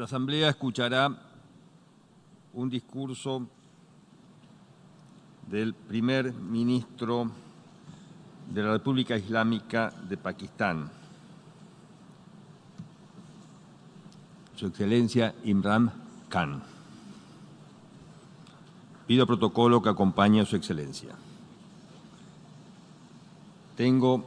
La Asamblea escuchará un discurso del primer ministro de la República Islámica de Pakistán, Su Excelencia Imran Khan. Pido protocolo que acompañe a Su Excelencia. Tengo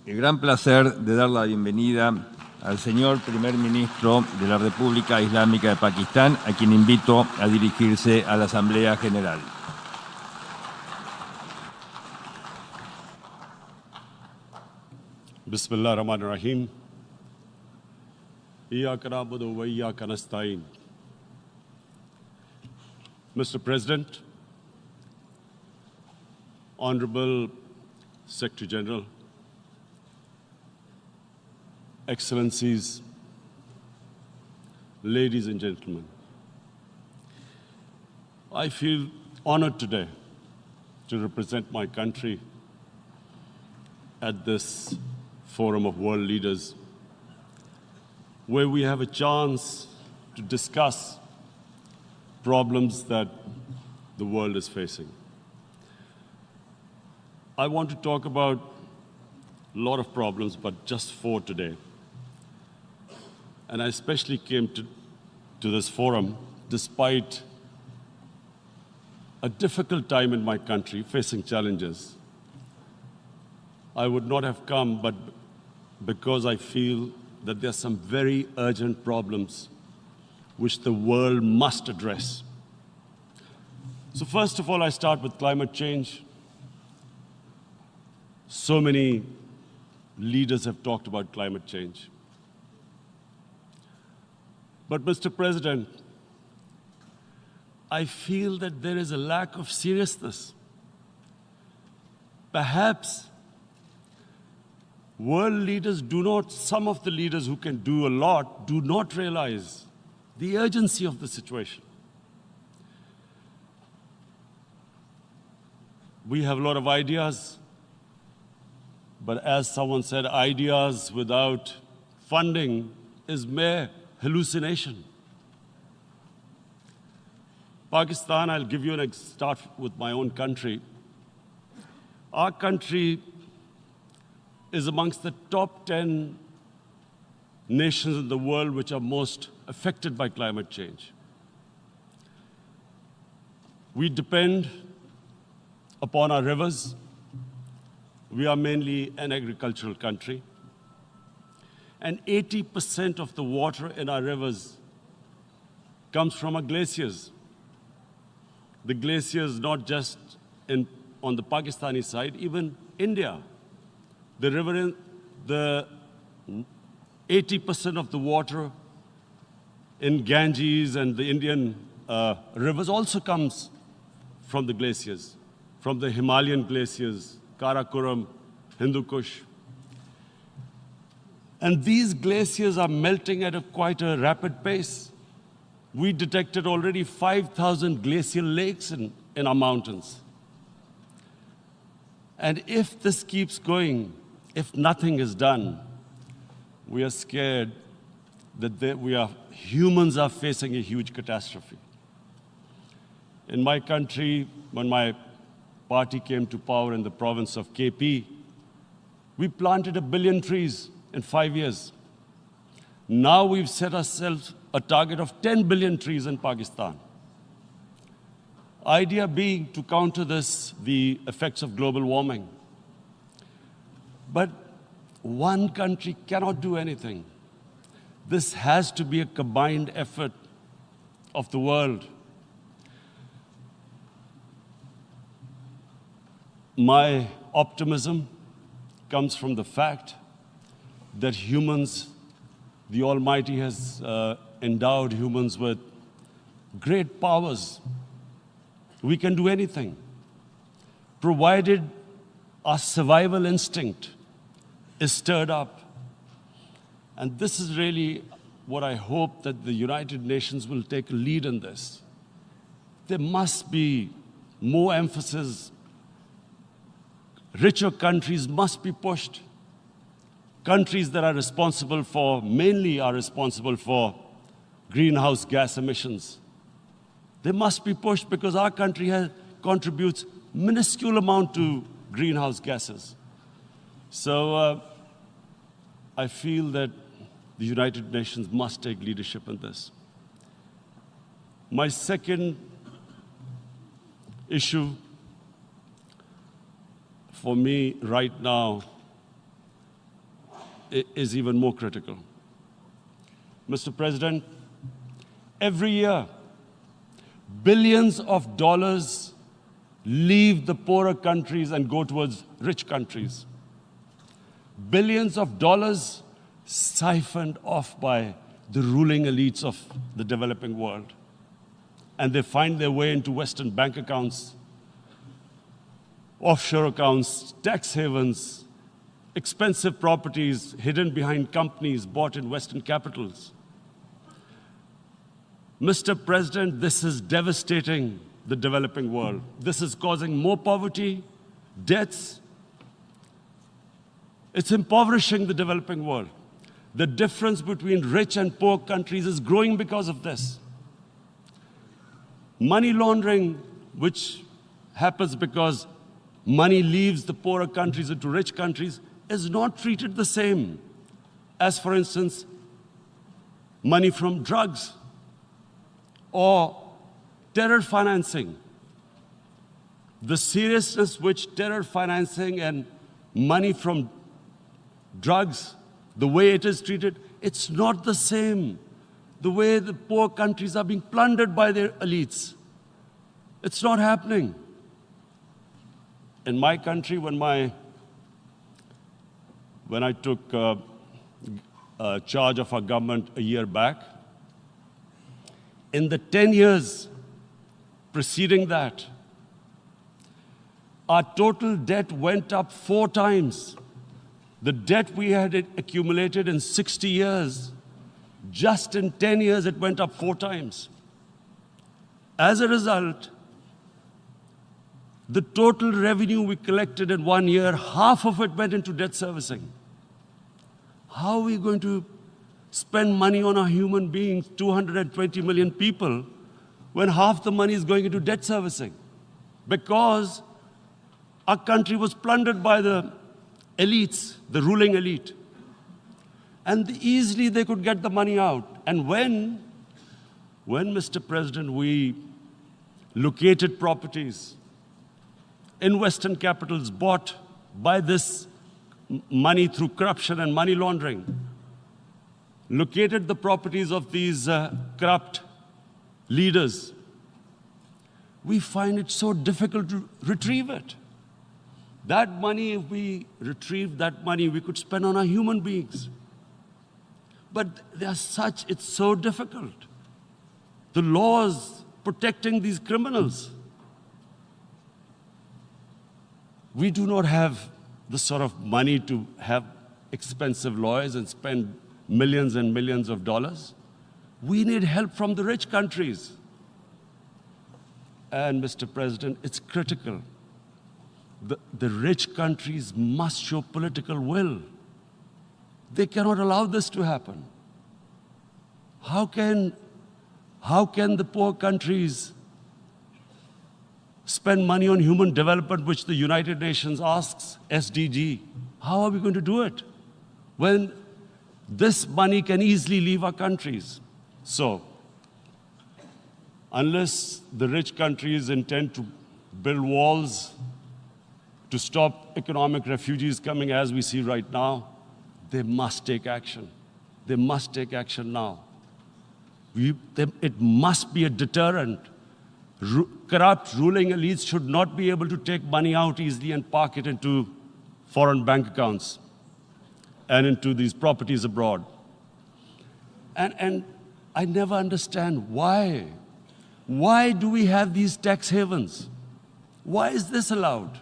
el gran placer de dar la bienvenida al señor primer ministro de la República Islámica de Pakistán, a quien invito a dirigirse a la Asamblea General. Bismillah ar-Rahman ar-Rahim. Iyyaka na'budu wa iyyaka nasta'in. Mr. President, Honorable Secretary General, Excellencies, ladies and gentlemen, I feel honored today to represent my country at this forum of world leaders, where we have a chance to discuss problems that the world is facing. I want to talk about a lot of problems, but just 4 today. And I especially came to this forum despite a difficult time in my country, facing challenges. I would not have come, but because I feel that there are some very urgent problems which the world must address. So first of all, I start with climate change. So many leaders have talked about climate change. But Mr. President, I feel that there is a lack of seriousness. Perhaps world leaders do not, some of the leaders who can do a lot, do not realize the urgency of the situation. We have a lot of ideas, but as someone said, ideas without funding is mere hallucination. Pakistan, I'll give you start with my own country. Our country is amongst the top 10 nations in the world which are most affected by climate change. We depend upon our rivers. We are mainly an agricultural country. And 80% of the water in our rivers comes from our glaciers. The glaciers, not just on the Pakistani side, even India. The river, the 80% of the water in Ganges and the Indian rivers also comes from the glaciers, from the Himalayan glaciers, Karakoram, Hindu Kush. And these glaciers are melting at quite a rapid pace. We detected already 5,000 glacial lakes in our mountains. And if this keeps going, if nothing is done, we are scared that humans are facing a huge catastrophe. In my country, when my party came to power in the province of KP, we planted 1 billion trees in 5 years. Now we've set ourselves a target of 10 billion trees in Pakistan. Idea being to counter the effects of global warming. But one country cannot do anything. This has to be a combined effort of the world. My optimism comes from the fact that humans, the Almighty has endowed humans with great powers. We can do anything, provided our survival instinct is stirred up. And this is really what I hope that the United Nations will take a lead in this. There must be more emphasis. Richer countries must be pushed. Countries that are responsible for, mainly are responsible for greenhouse gas emissions. They must be pushed because our country contributes minuscule amount to greenhouse gases. So I feel that the United Nations must take leadership in this. My second issue for me right now is even more critical. Mr. President, every year, billions of dollars leave the poorer countries and go towards rich countries. Billions of dollars siphoned off by the ruling elites of the developing world. And they find their way into Western bank accounts, offshore accounts, tax havens, expensive properties hidden behind companies bought in Western capitals. Mr. President, this is devastating the developing world. This is causing more poverty, deaths. It's impoverishing the developing world. The difference between rich and poor countries is growing because of this. Money laundering, which happens because money leaves the poorer countries into rich countries, is not treated the same as, for instance, money from drugs or terror financing. The seriousness which terror financing and money from drugs, the way it is treated, it's not the same. The way the poor countries are being plundered by their elites. It's not happening. In my country, when I took charge of our government a year back, in the 10 years preceding that, our total debt went up 4 times. The debt we had accumulated in 60 years, just in 10 years, it went up 4 times. As a result, the total revenue we collected in 1 year, half of it went into debt servicing. How are we going to spend money on our human beings, 220 million people, when half the money is going into debt servicing? Because our country was plundered by the elites, the ruling elite. And easily they could get the money out. And when, Mr. President, we located properties in Western capitals bought by this money through corruption and money laundering, located the properties of these corrupt leaders, we find it so difficult to retrieve it. That money, if we retrieved that money, we could spend on our human beings. But it's so difficult. The laws protecting these criminals. We do not have the sort of money to have expensive lawyers and spend millions and millions of dollars. We need help from the rich countries. And, Mr. President, it's critical. The rich countries must show political will. They cannot allow this to happen. How can the poor countries spend money on human development, which the United Nations asks, SDG? How are we going to do it when this money can easily leave our countries? So, unless the rich countries intend to build walls to stop economic refugees coming as we see right now, they must take action. They must take action now. It must be a deterrent. Corrupt ruling elites should not be able to take money out easily and park it into foreign bank accounts and into these properties abroad. And I never understand why. Why do we have these tax havens? Why is this allowed?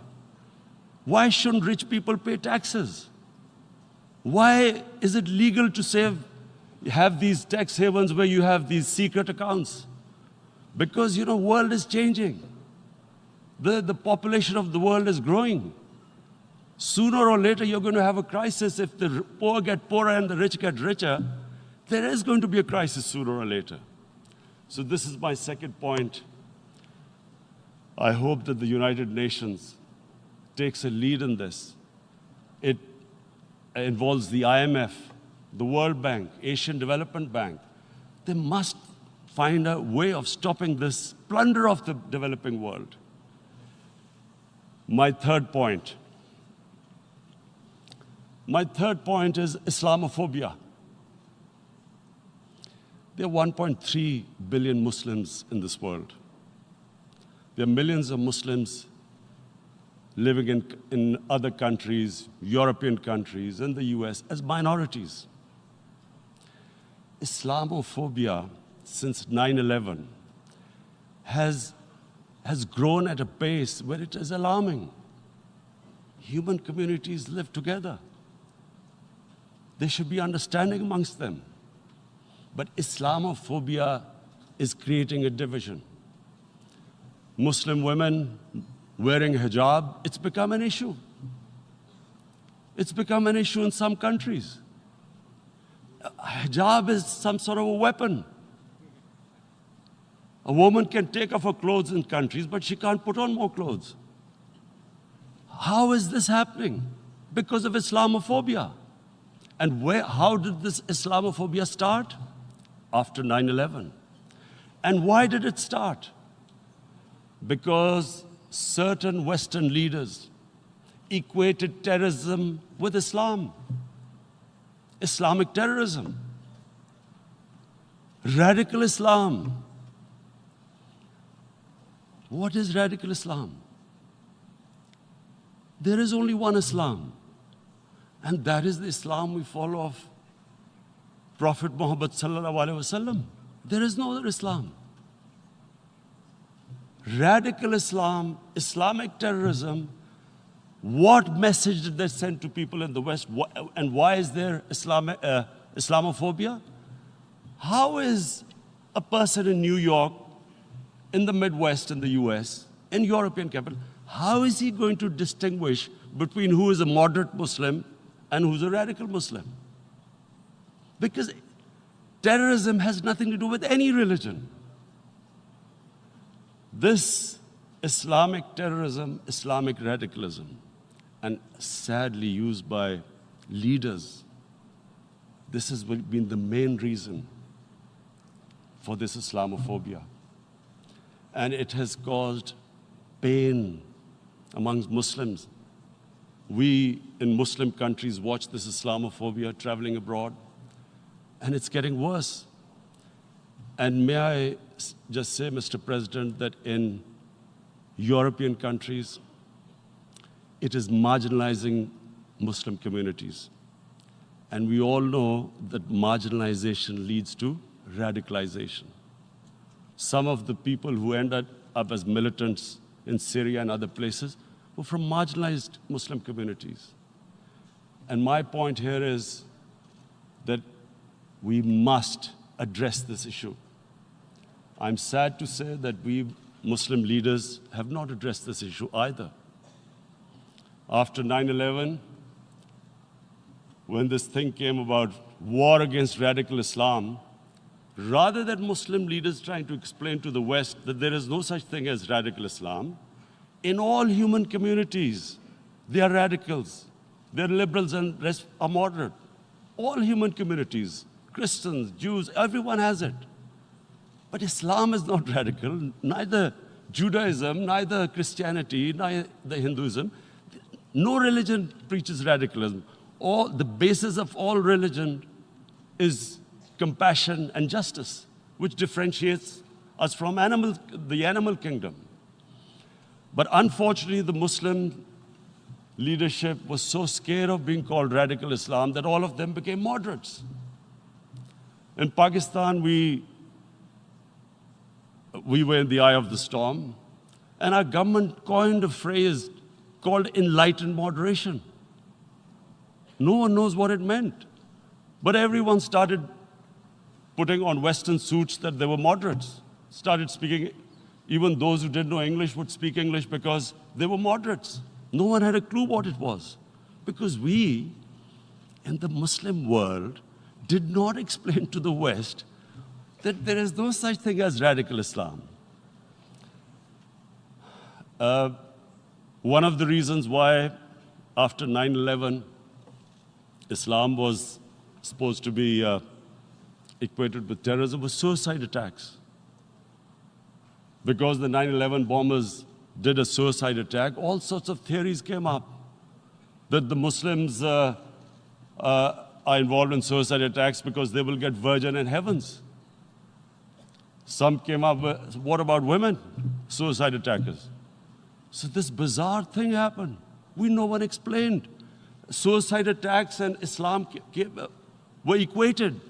Why shouldn't rich people pay taxes? Why is it legal to have these tax havens where you have these secret accounts? Because, the world is changing. The population of the world is growing. Sooner or later, you're going to have a crisis if the poor get poorer and the rich get richer. There is going to be a crisis sooner or later. So this is my second point. I hope that the United Nations takes a lead in this. It involves the IMF, the World Bank, Asian Development Bank. They must find a way of stopping this plunder of the developing world. My third point is Islamophobia. There are 1.3 billion Muslims in this world. There are millions of Muslims living in other countries, European countries, and the US as minorities. Islamophobia, since 9/11, has grown at a pace where it is alarming. Human communities live together. There should be understanding amongst them. But Islamophobia is creating a division. Muslim women wearing hijab, it's become an issue. It's become an issue in some countries. Hijab is some sort of a weapon. A woman can take off her clothes in countries, but she can't put on more clothes. How is this happening? Because of Islamophobia. And how did this Islamophobia start? After 9/11. And why did it start? Because certain Western leaders equated terrorism with Islam. Islamic terrorism. Radical Islam. What is radical Islam? There is only one Islam. And that is the Islam we follow of Prophet Muhammad sallallahu alaihi wasallam. There is no other Islam. Radical Islam, Islamic terrorism, what message did they send to people in the West? And why is there Islamophobia? How is a person in New York, in the Midwest, in the US, in European capital, how is he going to distinguish between who is a moderate Muslim and who's a radical Muslim? Because terrorism has nothing to do with any religion. This Islamic terrorism, Islamic radicalism, and sadly used by leaders, this has been the main reason for this Islamophobia. And it has caused pain amongst Muslims. We in Muslim countries watch this Islamophobia traveling abroad, and it's getting worse. And may I just say, Mr. President, that in European countries, it is marginalizing Muslim communities. And we all know that marginalization leads to radicalization. Some of the people who ended up as militants in Syria and other places were from marginalized Muslim communities. And my point here is that we must address this issue. I'm sad to say that we Muslim leaders have not addressed this issue either. After 9/11, when this thing came about war against radical Islam, rather than Muslim leaders trying to explain to the West that there is no such thing as radical Islam, in all human communities, they are radicals. They're liberals and rest are moderate. All human communities, Christians, Jews, everyone has it. But Islam is not radical, neither Judaism, neither Christianity, neither Hinduism. No religion preaches radicalism. The basis of all religion is compassion and justice, which differentiates us from the animal kingdom. But unfortunately, the Muslim leadership was so scared of being called radical Islam that all of them became moderates. In Pakistan, we were in the eye of the storm, and our government coined a phrase called enlightened moderation. No one knows what it meant. But everyone started putting on Western suits that they were moderates, started speaking. Even those who didn't know English would speak English because they were moderates. No one had a clue what it was. Because we, in the Muslim world, did not explain to the West that there is no such thing as radical Islam. One of the reasons why, after 9/11, Islam was supposed to be equated with terrorism was suicide attacks. Because the 9/11 bombers did a suicide attack, all sorts of theories came up that the Muslims are involved in suicide attacks because they will get virgin in heavens. Some came up with, what about women, suicide attackers? So this bizarre thing happened. No one explained. Suicide attacks and Islam were equated.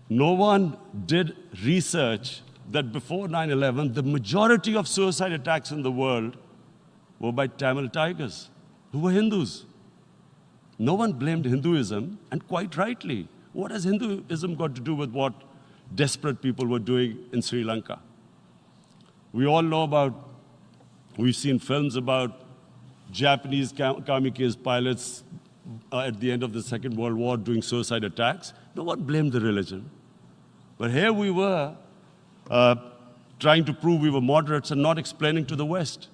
No one did research that before 9/11, the majority of suicide attacks in the world were by Tamil tigers, who were Hindus. No one blamed Hinduism, and quite rightly. What has Hinduism got to do with what desperate people were doing in Sri Lanka? We all know we've seen films about Japanese kamikaze pilots at the end of the Second World War doing suicide attacks. No one blamed the religion. But here we were trying to prove we were moderates and not explaining to the West.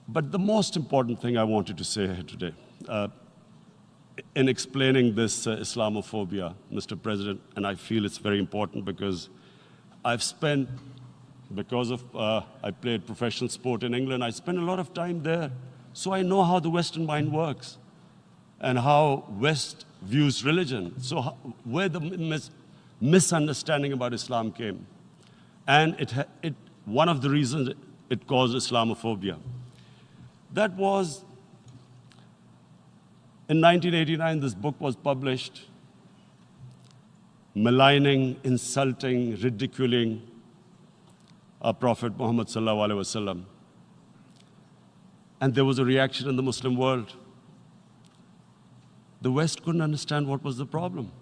But the most important thing I wanted to say here today, in explaining this Islamophobia, Mr. President, and I feel it's very important because I've spent, because of I played professional sport in England, I spent a lot of time there. So I know how the Western mind works and how West views religion. So where the misunderstanding about Islam came. And one of the reasons it caused Islamophobia. That was, in 1989, this book was published, maligning, insulting, ridiculing our Prophet Muhammad sallallahu alaihi wasallam. And there was a reaction in the Muslim world. The West couldn't understand what was the problem.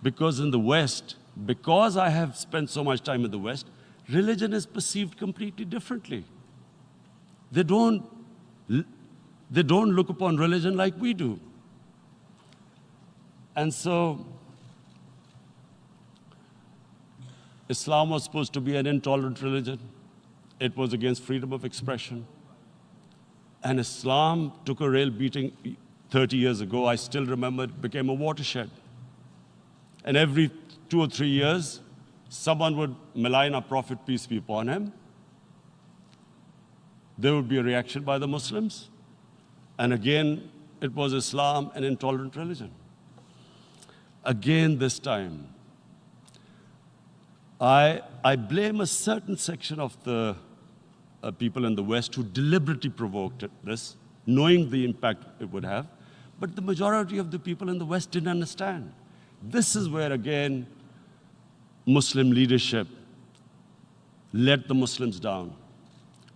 Because in the West, because I have spent so much time in the West, religion is perceived completely differently. They don't look upon religion like we do. And so, Islam was supposed to be an intolerant religion. It was against freedom of expression. And Islam took a real beating 30 years ago. I still remember it became a watershed. And every 2 or 3 years, someone would malign our Prophet, peace be upon him. There would be a reaction by the Muslims. And again, it was Islam, an intolerant religion. Again, this time, I blame a certain section of the people in the West who deliberately provoked this, knowing the impact it would have. But the majority of the people in the West didn't understand. This is where, again, Muslim leadership let the Muslims down.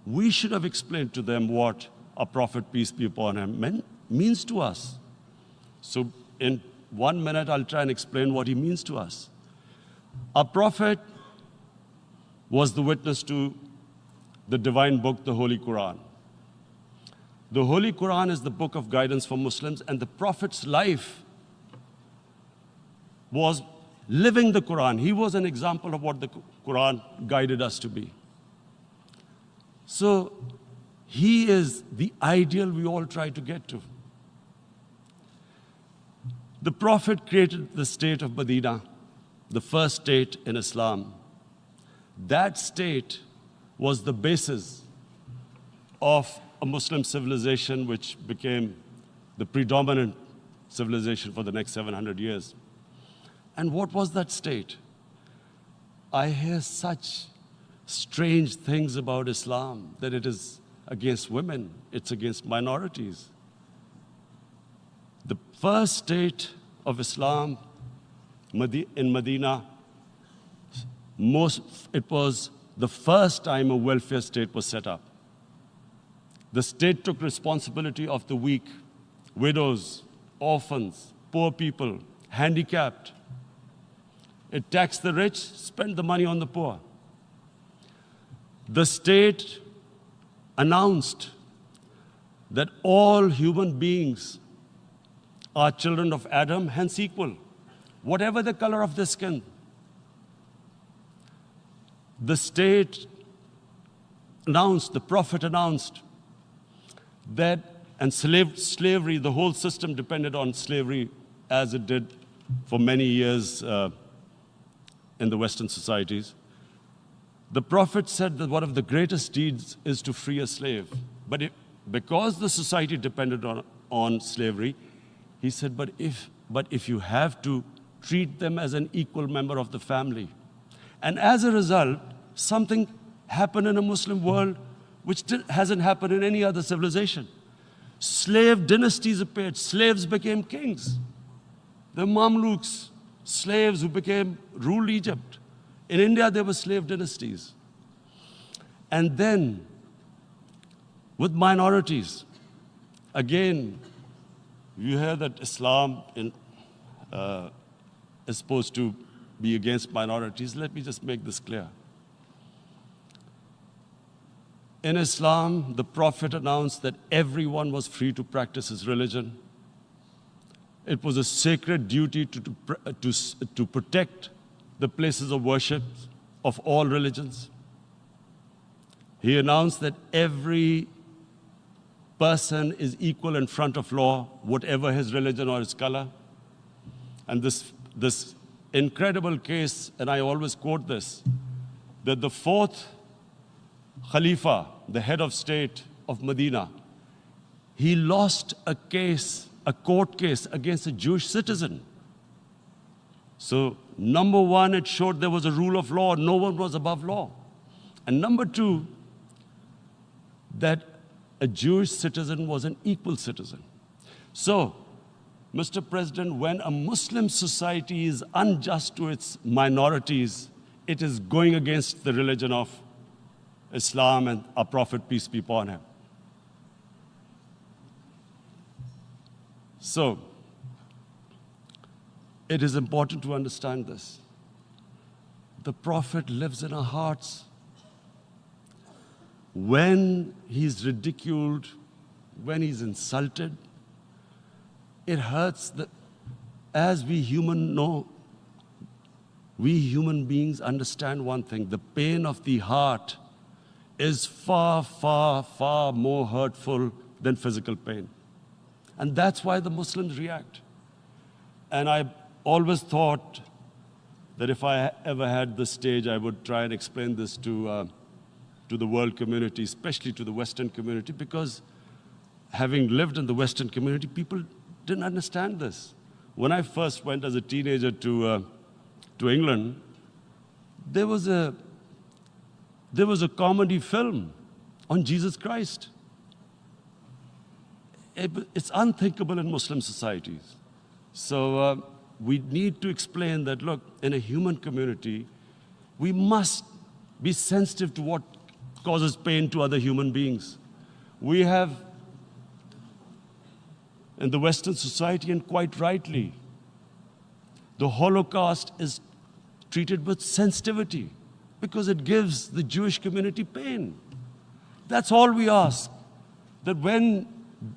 We should have explained to them what our Prophet, peace be upon him, means to us. So in 1 minute, I'll try and explain what he means to us. Our Prophet was the witness to the divine book, the Holy Quran. The Holy Quran is the book of guidance for Muslims, and the Prophet's life was living the Quran. He was an example of what the Quran guided us to be. So he is the ideal we all try to get to. The Prophet created the state of Medina, the first state in Islam. That state was the basis of a Muslim civilization which became the predominant civilization for the next 700 years. And what was that state? I hear such strange things about Islam, that it is against women, it's against minorities. The first state of Islam in Medina, it was the first time a welfare state was set up. The state took responsibility of the weak, widows, orphans, poor people, handicapped. It taxed the rich, spent the money on the poor. The state announced that all human beings are children of Adam, hence equal, whatever the color of their skin. The state announced, the Prophet announced that, and slavery, the whole system depended on slavery as it did for many years in the Western societies. The Prophet said that one of the greatest deeds is to free a slave. But because the society depended on slavery, he said, but if you have to, treat them as an equal member of the family. And as a result, something happened in a Muslim world which hasn't happened in any other civilization. Slave dynasties appeared. Slaves became kings. The Mamluks, slaves who ruled Egypt. In India, there were slave dynasties. And then, with minorities, again, you hear that Islam is supposed to be against minorities. Let me just make this clear. In Islam, the Prophet announced that everyone was free to practice his religion. It was a sacred duty to protect the places of worship of all religions. He announced that every person is equal in front of law, whatever his religion or his color. And this incredible case, and I always quote this, that the fourth Khalifa, the head of state of Medina, he lost a court case against a Jewish citizen. So, number one, it showed there was a rule of law, no one was above law. And number two, that a Jewish citizen was an equal citizen. So, Mr. President, when a Muslim society is unjust to its minorities, it is going against the religion of Islam and our Prophet, peace be upon him. So, it is important to understand this. The Prophet lives in our hearts. When he's ridiculed, when he's insulted, it hurts. As we human beings understand one thing, the pain of the heart is far, far, far more hurtful than physical pain. And that's why the Muslims react. And I always thought that if I ever had this stage, I would try and explain this to the world community, especially to the Western community, because having lived in the Western community, people didn't understand this. When I first went as a teenager to England, there was a comedy film on Jesus Christ. It's unthinkable in Muslim societies. So we need to explain that, look, in a human community, we must be sensitive to what causes pain to other human beings. We have, in the Western society, and quite rightly, the Holocaust is treated with sensitivity because it gives the Jewish community pain. That's all we ask, that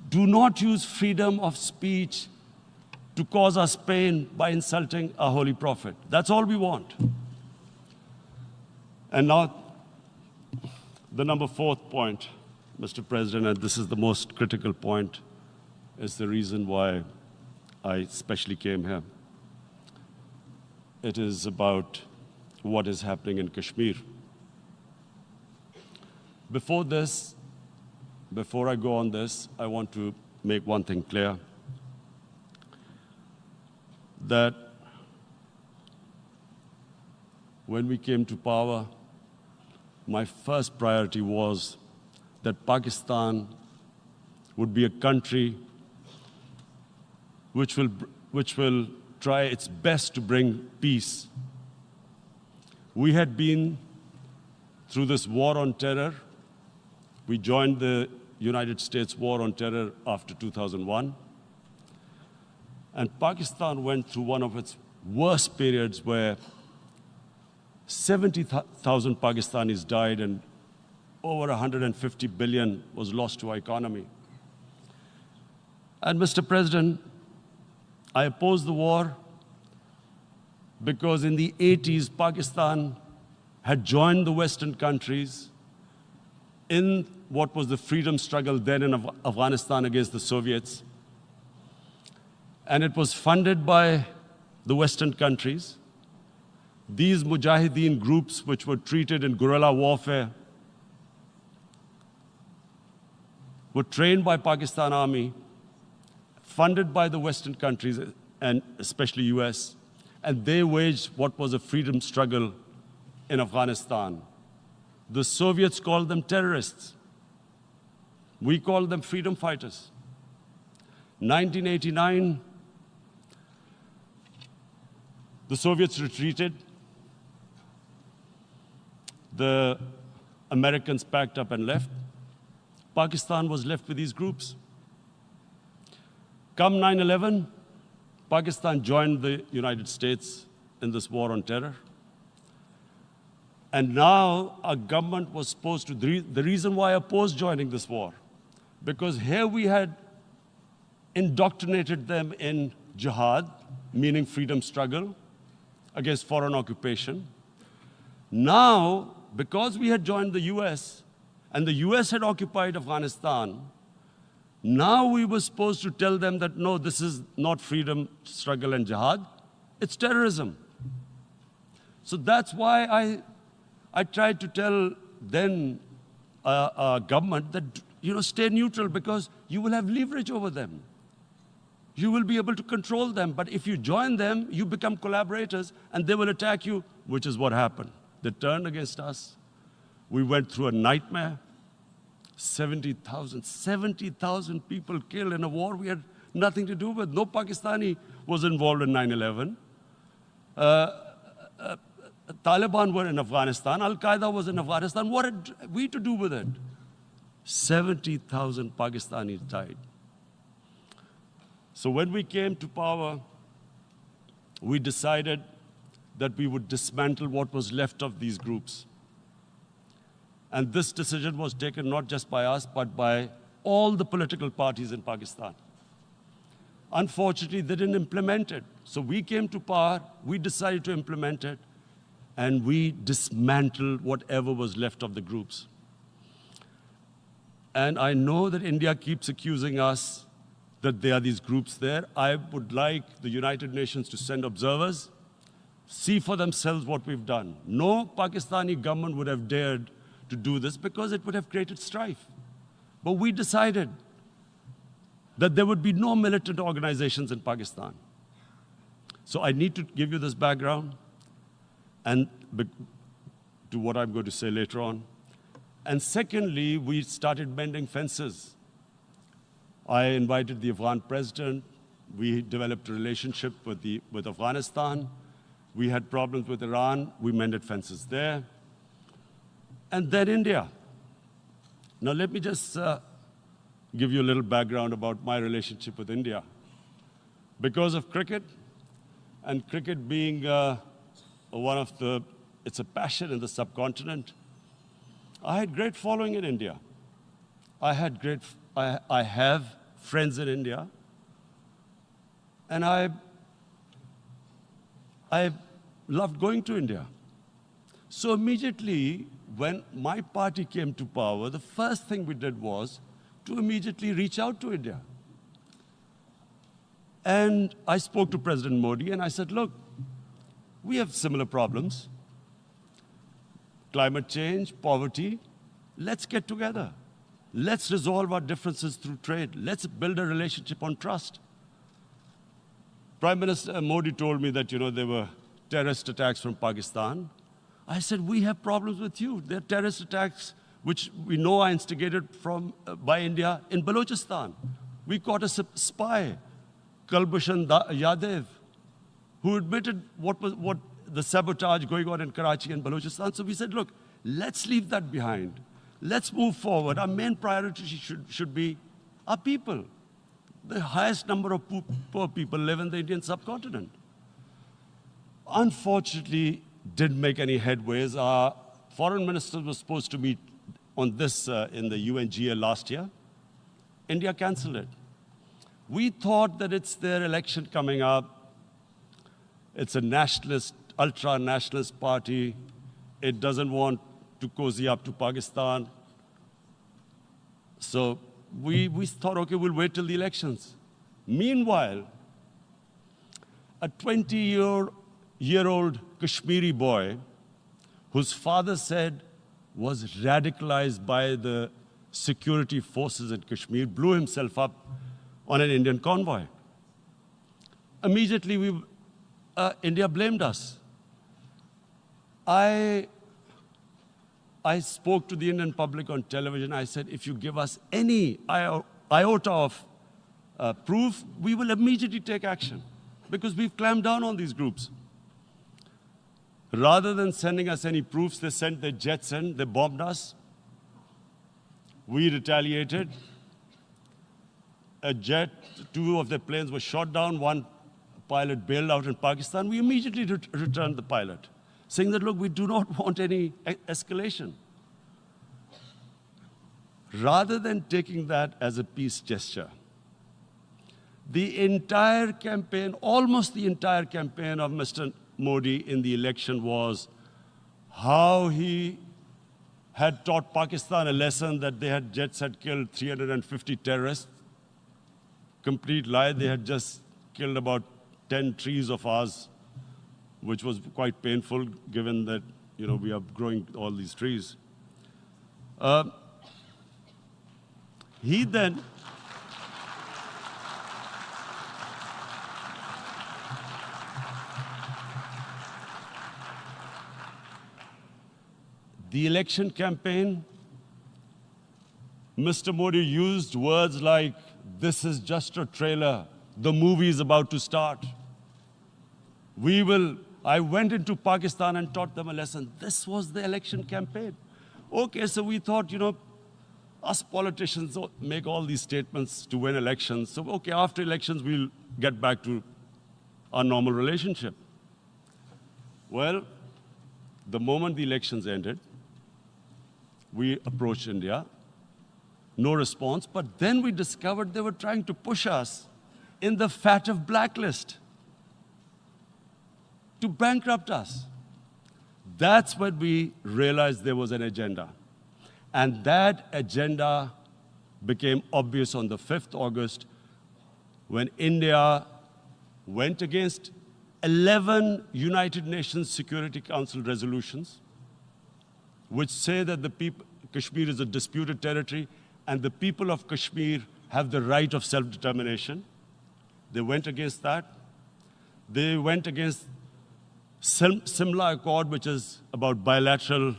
do not use freedom of speech to cause us pain by insulting our Holy Prophet. That's all we want. And now, the number fourth point, Mr. President, and this is the most critical point, is the reason why I especially came here. It is about what is happening in Kashmir. Before I go on this, I want to make one thing clear, that when we came to power, my first priority was that Pakistan would be a country which will try its best to bring peace. We had been through this war on terror. We joined the United States war on terror after 2001. And Pakistan went through one of its worst periods where 70,000 Pakistanis died and over 150 billion was lost to our economy. And Mr. President, I opposed the war because in the 80s, Pakistan had joined the Western countries in what was the freedom struggle then in Afghanistan against the Soviets. And it was funded by the Western countries. These mujahideen groups, which were treated in guerrilla warfare, were trained by Pakistan Army, funded by the Western countries, and especially US, and they waged what was a freedom struggle in Afghanistan. The Soviets called them terrorists. We called them freedom fighters. 1989, the Soviets retreated. The Americans packed up and left. Pakistan was left with these groups. Come 9/11, Pakistan joined the United States in this war on terror. And now our government was supposed to, the reason why I opposed joining this war, because here we had indoctrinated them in jihad, meaning freedom struggle against foreign occupation. Now, because we had joined the US, and the US had occupied Afghanistan, now we were supposed to tell them that, no, this is not freedom struggle and jihad, it's terrorism. So that's why I tried to tell then government that, stay neutral because you will have leverage over them. You will be able to control them. But if you join them, you become collaborators and they will attack you, which is what happened. They turned against us. We went through a nightmare. 70,000 people killed in a war we had nothing to do with. No Pakistani was involved in 9/11. Taliban were in Afghanistan. Al-Qaeda was in Afghanistan. What had we to do with it? 70,000 Pakistanis died. So when we came to power, we decided that we would dismantle what was left of these groups. And this decision was taken not just by us, but by all the political parties in Pakistan. Unfortunately, they didn't implement it. So we came to power, we decided to implement it, and we dismantled whatever was left of the groups. And I know that India keeps accusing us that there are these groups there. I would like the United Nations to send observers, see for themselves what we've done. No Pakistani government would have dared to do this because it would have created strife. But we decided that there would be no militant organizations in Pakistan. So I need to give you this background and to what I'm going to say later on. And secondly, we started mending fences. I invited the Afghan president. We developed a relationship with Afghanistan. We had problems with Iran. We mended fences there. And then India. Now let me just give you a little background about my relationship with India. Because of cricket, and cricket being it's a passion in the subcontinent, I had great following in India. I have friends in India. And I loved going to India. So immediately, when my party came to power, the first thing we did was to immediately reach out to India. And I spoke to President Modi and I said, look, we have similar problems. Climate change, poverty, let's get together. Let's resolve our differences through trade. Let's build a relationship on trust. Prime Minister Modi told me that, there were terrorist attacks from Pakistan. I said, we have problems with you. There are terrorist attacks which we know are instigated by India in Balochistan. We caught a spy, Kulbhushan Yadav, who admitted what the sabotage going on in Karachi and Balochistan. So we said, look, let's leave that behind. Let's move forward. Our main priority should be our people. The highest number of poor people live in the Indian subcontinent. Unfortunately, didn't make any headways. Our foreign ministers were supposed to meet on this in the UNGA last year. India canceled it. We thought that it's their election coming up. It's a nationalist, ultra-nationalist party. It doesn't want to cozy up to Pakistan. So we thought, okay, we'll wait till the elections. Meanwhile, a 20-year-old Kashmiri boy, whose father said was radicalized by the security forces in Kashmir, blew himself up on an Indian convoy. Immediately, India blamed us. I spoke to the Indian public on television. I said, if you give us any iota of proof, we will immediately take action, because we've clamped down on these groups. Rather than sending us any proofs, they sent their jets in, they bombed us. We retaliated. A jet, 2 of their planes were shot down, 1 pilot bailed out in Pakistan. We immediately returned the pilot, saying that, look, we do not want any escalation. Rather than taking that as a peace gesture, the entire campaign, almost the entire campaign of Mr. Modi in the election was how he had taught Pakistan a lesson that jets had killed 350 terrorists. Complete lie. They had just killed about 10 trees of ours, which was quite painful given that, we are growing all these trees. He then the election campaign, Mr. Modi used words like, this is just a trailer, the movie is about to start. I went into Pakistan and taught them a lesson. This was the election campaign. Okay, so we thought, us politicians make all these statements to win elections. So, okay, after elections, we'll get back to our normal relationship. Well, the moment the elections ended, we approached India, no response, but then we discovered they were trying to push us in the FATF blacklist to bankrupt us. That's when we realized there was an agenda. And that agenda became obvious on the 5th August when India went against 11 United Nations Security Council resolutions, which say that Kashmir is a disputed territory and the people of Kashmir have the right of self-determination. They went against that. They went against Simla Accord, which is about bilateral,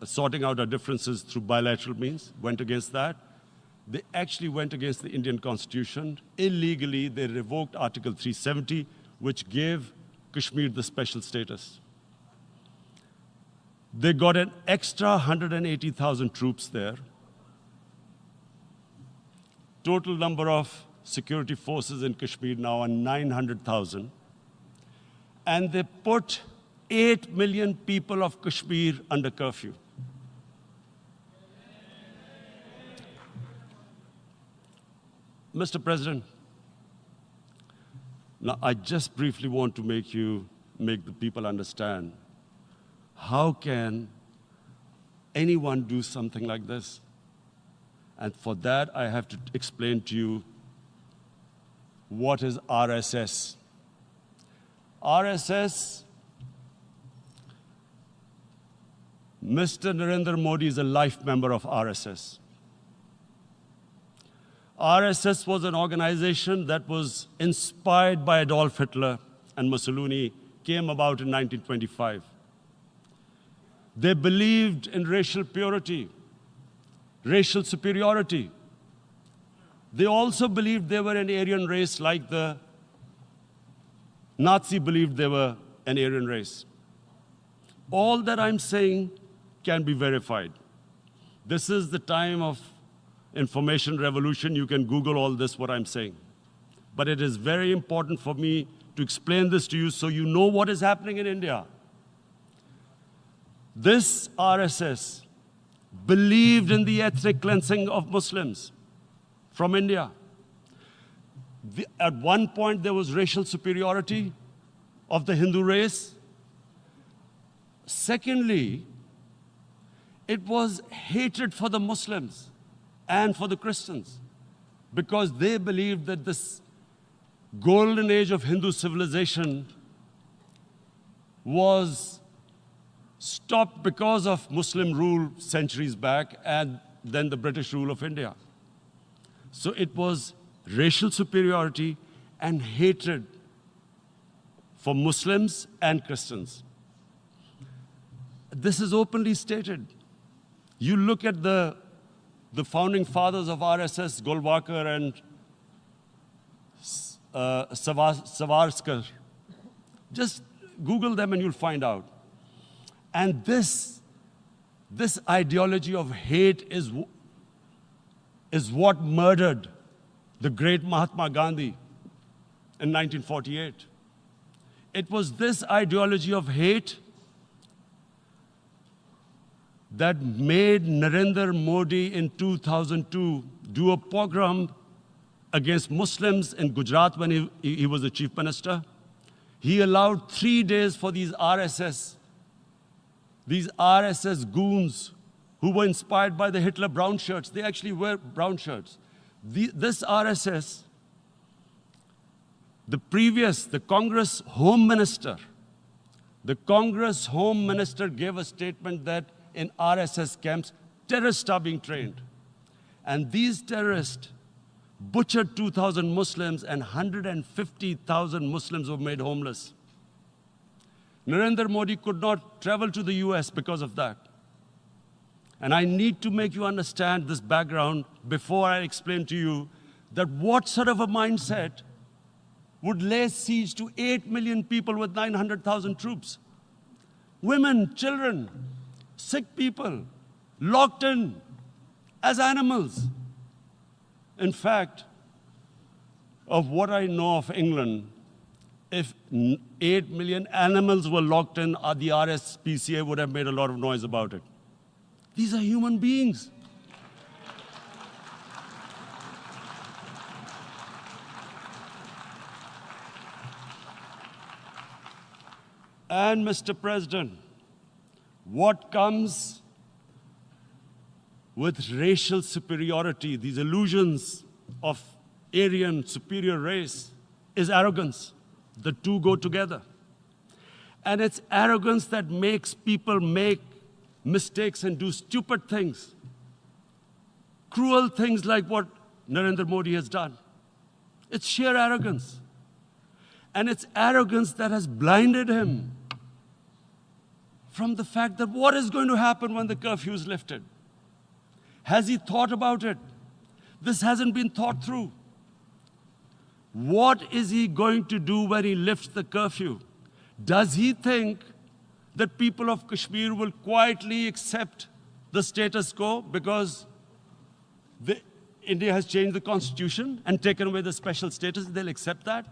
sorting out our differences through bilateral means, went against that. They actually went against the Indian Constitution. Illegally, they revoked Article 370, which gave Kashmir the special status. They got an extra 180,000 troops there. Total number of security forces in Kashmir now are 900,000. And they put 8 million people of Kashmir under curfew. Mr. President, now I just briefly want to make the people understand, how can anyone do something like this? And for that, I have to explain to you what is RSS. RSS, Mr. Narendra Modi is a life member of RSS. RSS was an organization that was inspired by Adolf Hitler and Mussolini, came about in 1925. They believed in racial purity, racial superiority. They also believed they were an Aryan race like the Nazi believed they were an Aryan race. All that I'm saying can be verified. This is the time of information revolution. You can Google all this, what I'm saying. But it is very important for me to explain this to you so you know what is happening in India. This RSS believed in the ethnic cleansing of Muslims from India. At one point, there was racial superiority of the Hindu race. Secondly, it was hatred for the Muslims and for the Christians, because they believed that this golden age of Hindu civilization was stopped because of Muslim rule centuries back and then the British rule of India. So it was racial superiority and hatred for Muslims and Christians. This is openly stated. You look at the founding fathers of RSS, Golwalkar and Savarkar. Just Google them and you'll find out. And this ideology of hate is what murdered the great Mahatma Gandhi in 1948. It was this ideology of hate that made Narendra Modi in 2002 do a pogrom against Muslims in Gujarat when he was the chief minister. He allowed 3 days for these RSS goons who were inspired by the Hitler brown shirts. They actually wear brown shirts. This RSS, the Congress Home Minister gave a statement that in RSS camps, terrorists are being trained. And these terrorists butchered 2,000 Muslims and 150,000 Muslims were made homeless. Narendra Modi could not travel to the US because of that. And I need to make you understand this background before I explain to you that what sort of a mindset would lay siege to 8 million people with 900,000 troops. Women, children, sick people, locked in as animals. In fact, of what I know of England, if 8 million animals were locked in, the RSPCA would have made a lot of noise about it. These are human beings. And Mr. President, what comes with racial superiority, these illusions of Aryan superior race, is arrogance. The two go together. And it's arrogance that makes people make mistakes and do stupid things. Cruel things like what Narendra Modi has done. It's sheer arrogance. And it's arrogance that has blinded him from the fact that what is going to happen when the curfew is lifted? Has he thought about it? This hasn't been thought through. What is he going to do when he lifts the curfew? Does he think that people of Kashmir will quietly accept the status quo because India has changed the constitution and taken away the special status? They'll accept that?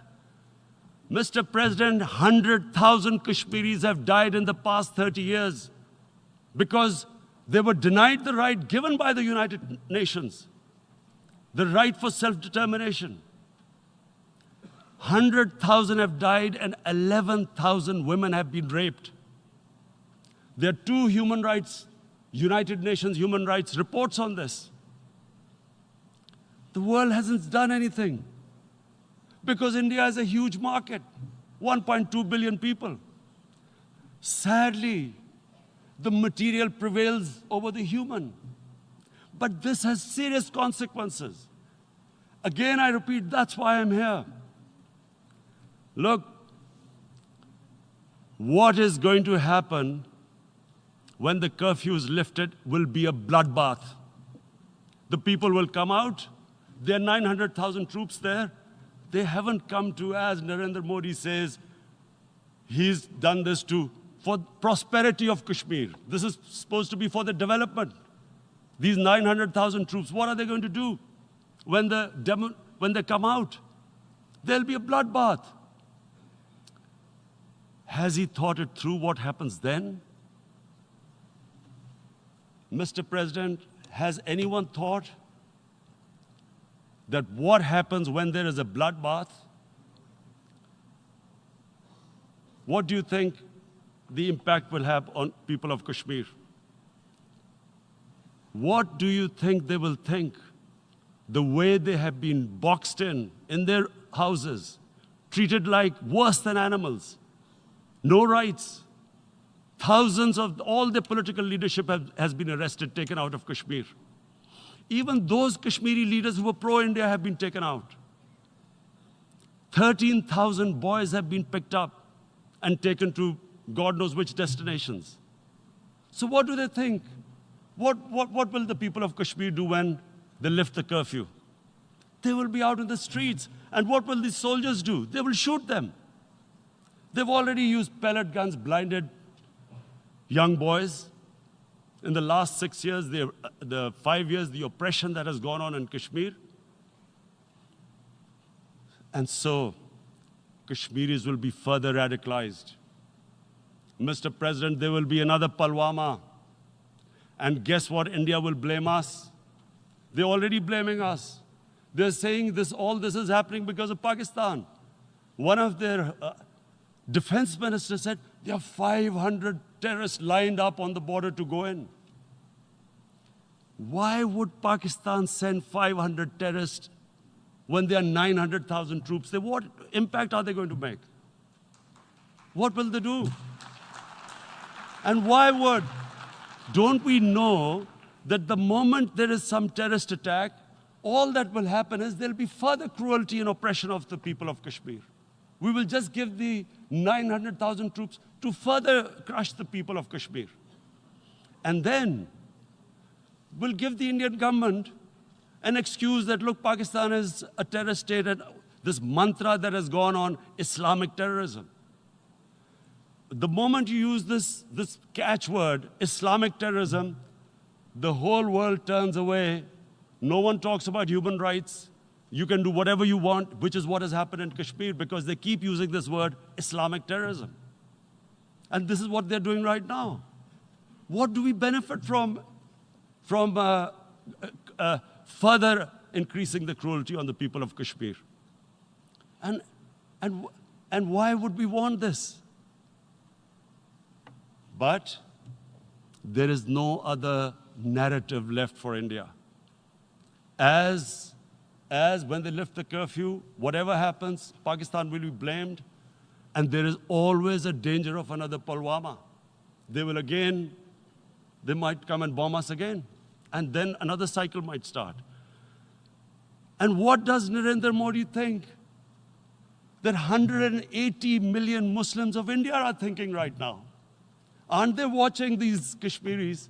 Mr. President, 100,000 Kashmiris have died in the past 30 years because they were denied the right given by the United Nations, the right for self-determination. 100,000 have died and 11,000 women have been raped. There are 2 United Nations human rights reports on this. The world hasn't done anything because India is a huge market, 1.2 billion people. Sadly, the material prevails over the human. But this has serious consequences. Again, I repeat, that's why I'm here. Look, what is going to happen when the curfew is lifted will be a bloodbath. The people will come out. There are 900,000 troops there. They haven't come to, as Narendra Modi says, he's done this for prosperity of Kashmir. This is supposed to be for the development. These 900,000 troops, what are they going to do when they come out? There'll be a bloodbath. Has he thought it through what happens then? Mr. President, has anyone thought that what happens when there is a bloodbath? What do you think the impact will have on people of Kashmir? What do you think they will think? The way they have been boxed in their houses, treated like worse than animals, no rights. Thousands of all the political leadership has been arrested, taken out of Kashmir. Even those Kashmiri leaders who were pro-India have been taken out. 13,000 boys have been picked up and taken to God knows which destinations. So what do they think? What will the people of Kashmir do when they lift the curfew? They will be out in the streets. And what will these soldiers do? They will shoot them. They've already used pellet guns, blinded young boys. In the last 6 years, the 5 years, the oppression that has gone on in Kashmir. And so, Kashmiris will be further radicalized. Mr. President, there will be another Pulwama. And guess what? India will blame us. They're already blaming us. They're saying all this is happening because of Pakistan. One of their defense ministers said, there are 500 terrorists lined up on the border to go in. Why would Pakistan send 500 terrorists when there are 900,000 troops? What impact are they going to make? What will they do? And don't we know that the moment there is some terrorist attack, all that will happen is there'll be further cruelty and oppression of the people of Kashmir. We will just give the 900,000 troops to further crush the people of Kashmir. And then we'll give the Indian government an excuse that, look, Pakistan is a terrorist state, and this mantra that has gone on, Islamic terrorism. The moment you use this catchword, Islamic terrorism, the whole world turns away. No one talks about human rights. You can do whatever you want, which is what has happened in Kashmir, because they keep using this word, Islamic terrorism. And this is what they're doing right now. What do we benefit from further increasing the cruelty on the people of Kashmir? And why would we want this? But there is no other narrative left for India. As when they lift the curfew, whatever happens, Pakistan will be blamed, and there is always a danger of another Pulwama. They might come and bomb us again, and then another cycle might start. And what does Narendra Modi think? That 180 million Muslims of India are thinking right now. Aren't they watching these Kashmiris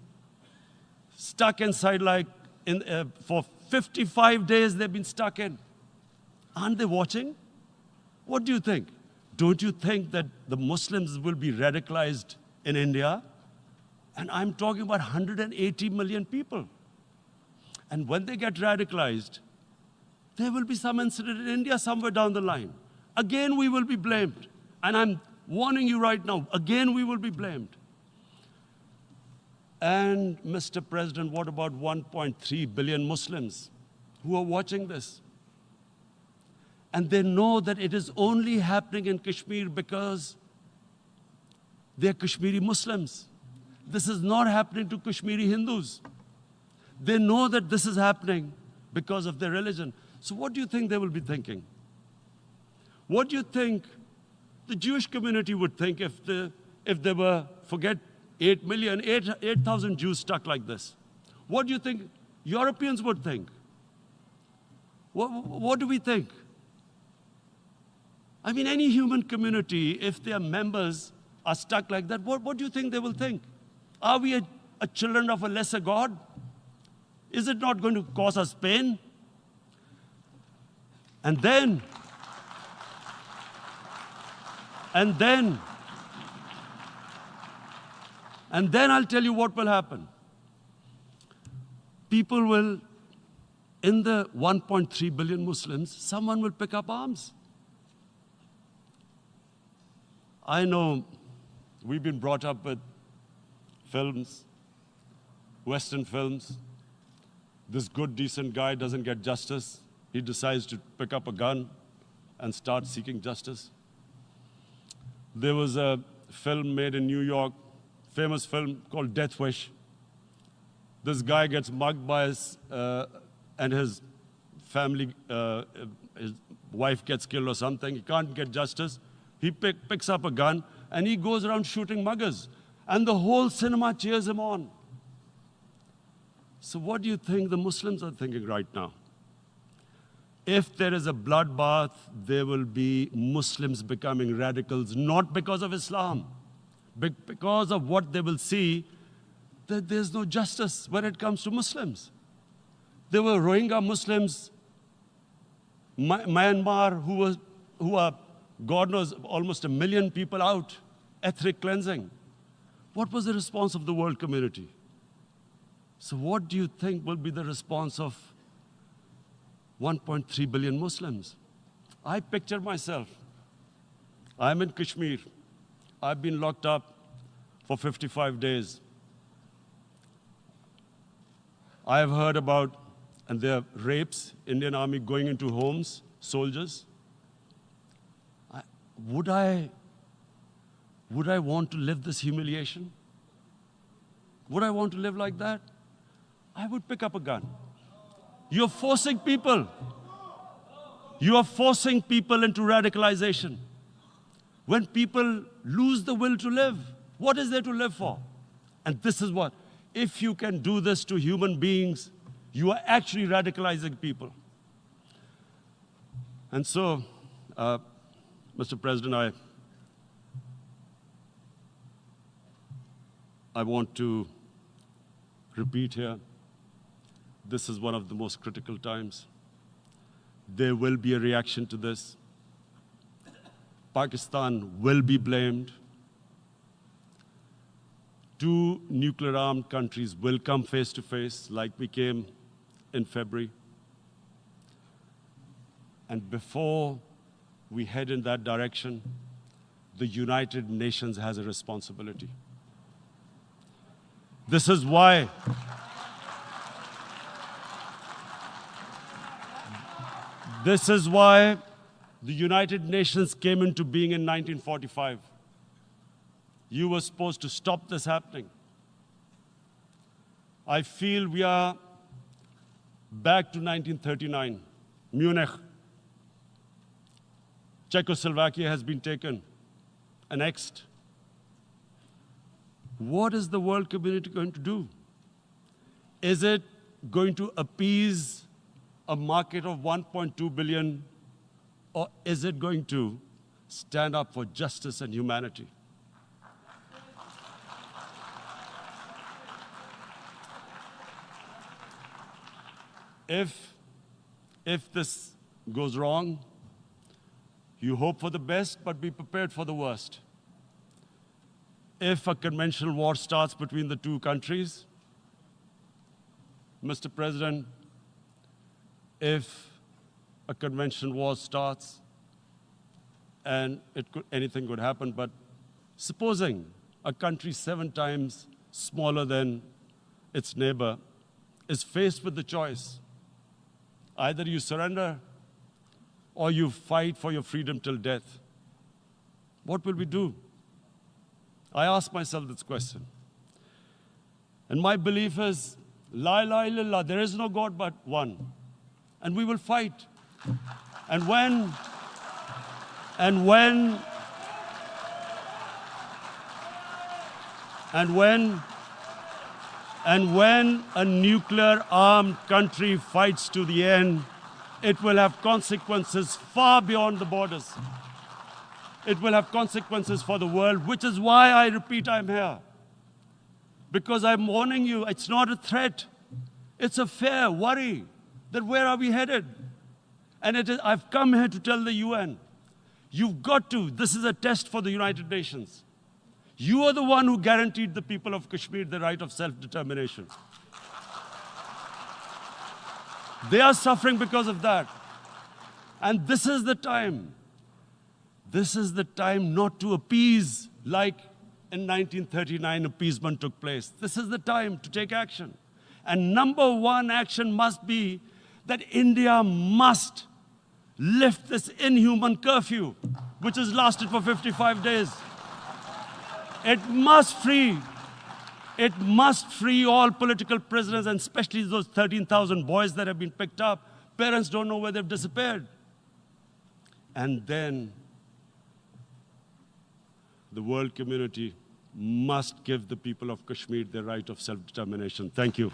stuck inside for 55 days they've been stuck in? Aren't they watching? What do you think? Don't you think that the Muslims will be radicalized in India? And I'm talking about 180 million people. And when they get radicalized, there will be some incident in India somewhere down the line. Again, we will be blamed. And I'm warning you right now, again, we will be blamed. And Mr. President, what about 1.3 billion Muslims who are watching this? And they know that it is only happening in Kashmir because they're Kashmiri Muslims. This is not happening to Kashmiri Hindus. They know that this is happening because of their religion. So what do you think they will be thinking? What do you think the Jewish community would think if they were, forget 8,000 Jews stuck like this? What do you think Europeans would think? What do we think? I mean, any human community, if their members are stuck like that, what do you think they will think? Are we a children of a lesser God? Is it not going to cause us pain? And then I'll tell you what will happen. People will, in the 1.3 billion Muslims, someone will pick up arms. I know we've been brought up with films, Western films. This good, decent guy doesn't get justice. he decides to pick up a gun and start seeking justice. There was a film made in New York, famous film called Death Wish. This guy gets mugged by and his family, his wife gets killed or something. He can't get justice. He picks up a gun and he goes around shooting muggers. And the whole cinema cheers him on. So what do you think the Muslims are thinking right now? If there is a bloodbath, there will be Muslims becoming radicals, not because of Islam, but because of what they will see, that there's no justice when it comes to Muslims. There were Rohingya Muslims, Myanmar, who are, God knows, almost 1 million people out, ethnic cleansing. What was the response of the world community? So what do you think will be the response of 1.3 billion Muslims? I picture myself. I'm in Kashmir. I've been locked up for 55 days. I have heard about, and there are rapes, Indian Army going into homes, soldiers. Would I want to live this humiliation? Would I want to live like that? I would pick up a gun. You're forcing people. You are forcing people into radicalization. When people lose the will to live, what is there to live for? And this is what, if you can do this to human beings, you are actually radicalizing people. And so, Mr. President, I want to repeat here, this is one of the most critical times. There will be a reaction to this. Pakistan will be blamed. 2 nuclear-armed countries will come face to face, like we came in February. And before we head in that direction, the United Nations has a responsibility. This is why the United Nations came into being in 1945. You were supposed to stop this happening. I feel we are back to 1939, Munich. Czechoslovakia has been taken, annexed. What is the world community going to do? Is it going to appease a market of 1.2 billion, or is it going to stand up for justice and humanity? If this goes wrong, you hope for the best, but be prepared for the worst. If a conventional war starts between the 2 countries, Mr. President, if a conventional war starts, and anything could happen, but supposing a country 7 times smaller than its neighbor is faced with the choice, either you surrender or you fight for your freedom till death, what will we do? I ask myself this question. And my belief is, La ilaha illallah, there is no God but one. And we will fight. And when a nuclear-armed country fights to the end, it will have consequences far beyond the borders. It will have consequences for the world, which is why I repeat I'm here. Because I'm warning you, it's not a threat. It's a fair worry that where are we headed? And I've come here to tell the UN, you've got to, this is a test for the United Nations. You are the one who guaranteed the people of Kashmir the right of self-determination. They are suffering because of that. And this is the time. This is the time not to appease like in 1939 appeasement took place. This is the time to take action. And number 1 action must be that India must lift this inhuman curfew, which has lasted for 55 days. It must free all political prisoners, and especially those 13,000 boys that have been picked up. Parents don't know where they've disappeared. And then the world community must give the people of Kashmir their right of self-determination. Thank you.